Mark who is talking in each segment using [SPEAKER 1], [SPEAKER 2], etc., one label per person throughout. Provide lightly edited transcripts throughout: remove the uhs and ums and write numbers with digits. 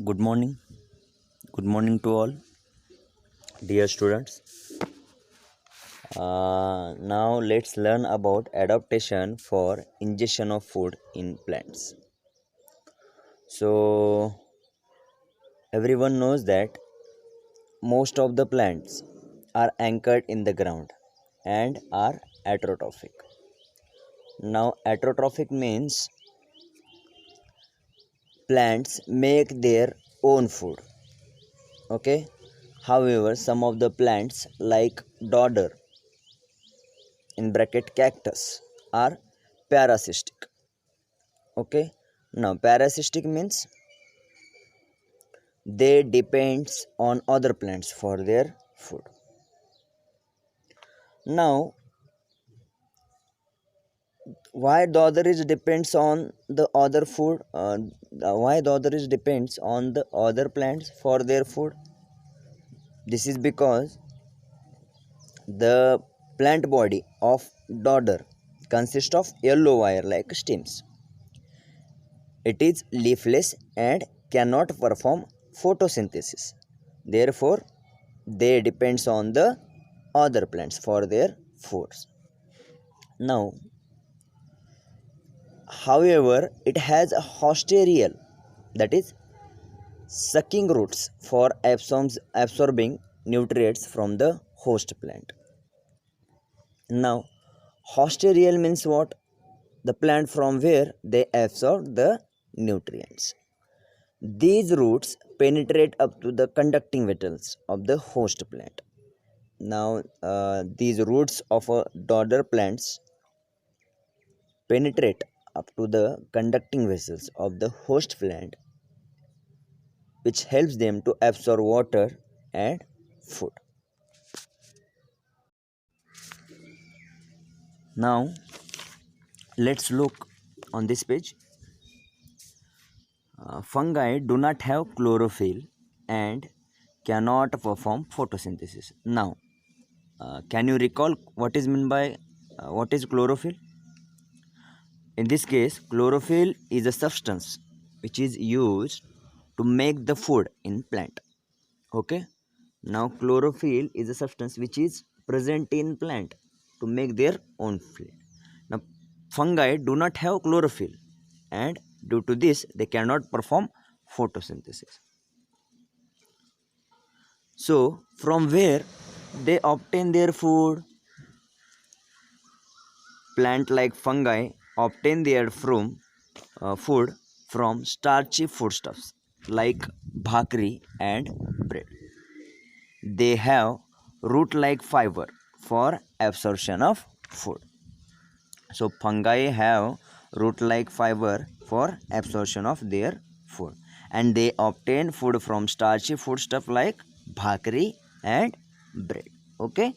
[SPEAKER 1] Good morning. Good morning to all, dear students. Now let's learn about adaptation for ingestion of food in plants. So everyone knows that most of the plants are anchored in the ground and are heterotrophic. Now heterotrophic means plants make their own food. Okay. However, some of the plants like dodder in bracket cactus are parasitic. Okay, now parasitic means they depends on other plants for their food. Now why the other is depends on the other food, why the other is depends on the other plants for their food? This is because the plant body of dodder consists of yellow wire like stems. It is leafless and cannot perform photosynthesis. Therefore, they depends on the other plants for their foods. Now, however, it has a hosterial, that is sucking roots for absorbing nutrients from the host plant. Now, hosterial means what? The plant from where they absorb the nutrients. These roots penetrate up to the conducting vessels of the host plant. Now, these roots of a dodder plants penetrate up to the conducting vessels of the host plant, which helps them to absorb water and food. Now, let's look on this page. Fungi do not have chlorophyll and cannot perform photosynthesis. Now, can you recall what is meant by what is chlorophyll? In this case, chlorophyll is a substance which is used to make the food in plant. Okay. Now, chlorophyll is a substance which is present in plant to make their own food. Now, fungi do not have chlorophyll, and due to this, they cannot perform photosynthesis. So, from where they obtain their food? Plant like fungi obtain their food from starchy foodstuffs like bhakri and bread. They have root-like fiber for absorption of food. So fungi have root-like fiber for absorption of their food, and they obtain food from starchy foodstuff like bhakri and bread. Okay.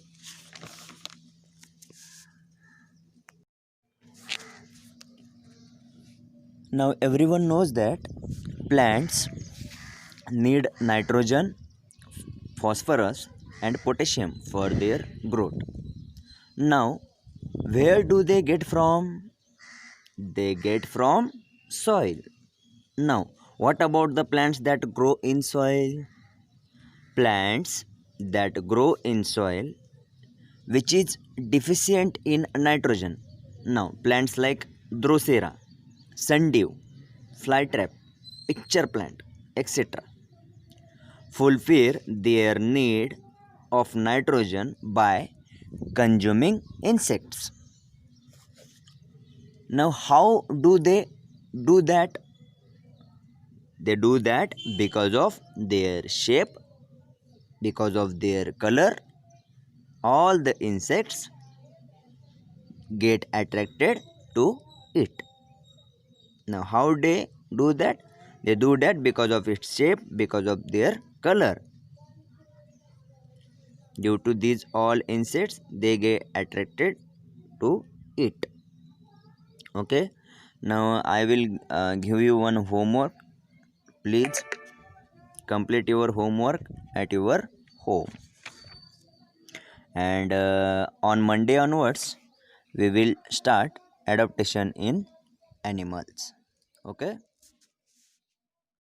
[SPEAKER 1] Now everyone knows that plants need nitrogen, phosphorus and potassium for their growth. Now, where do they get from? They get from soil. Now, what about the plants that grow in soil? Plants that grow in soil which is deficient in nitrogen. Now, plants like Drosera, sundew, flytrap, picture plant, etc. fulfill their need of nitrogen by consuming insects. Now, how do they do that? They do that because of their shape, because of their color. All the insects get attracted to it. Now, how they do that? They do that because of its shape, because of their color. Due to these all insects, they get attracted to it. Okay. Now, I will give you one homework. Please complete your homework at your home. And on Monday onwards, we will start adaptation in animals. Okay.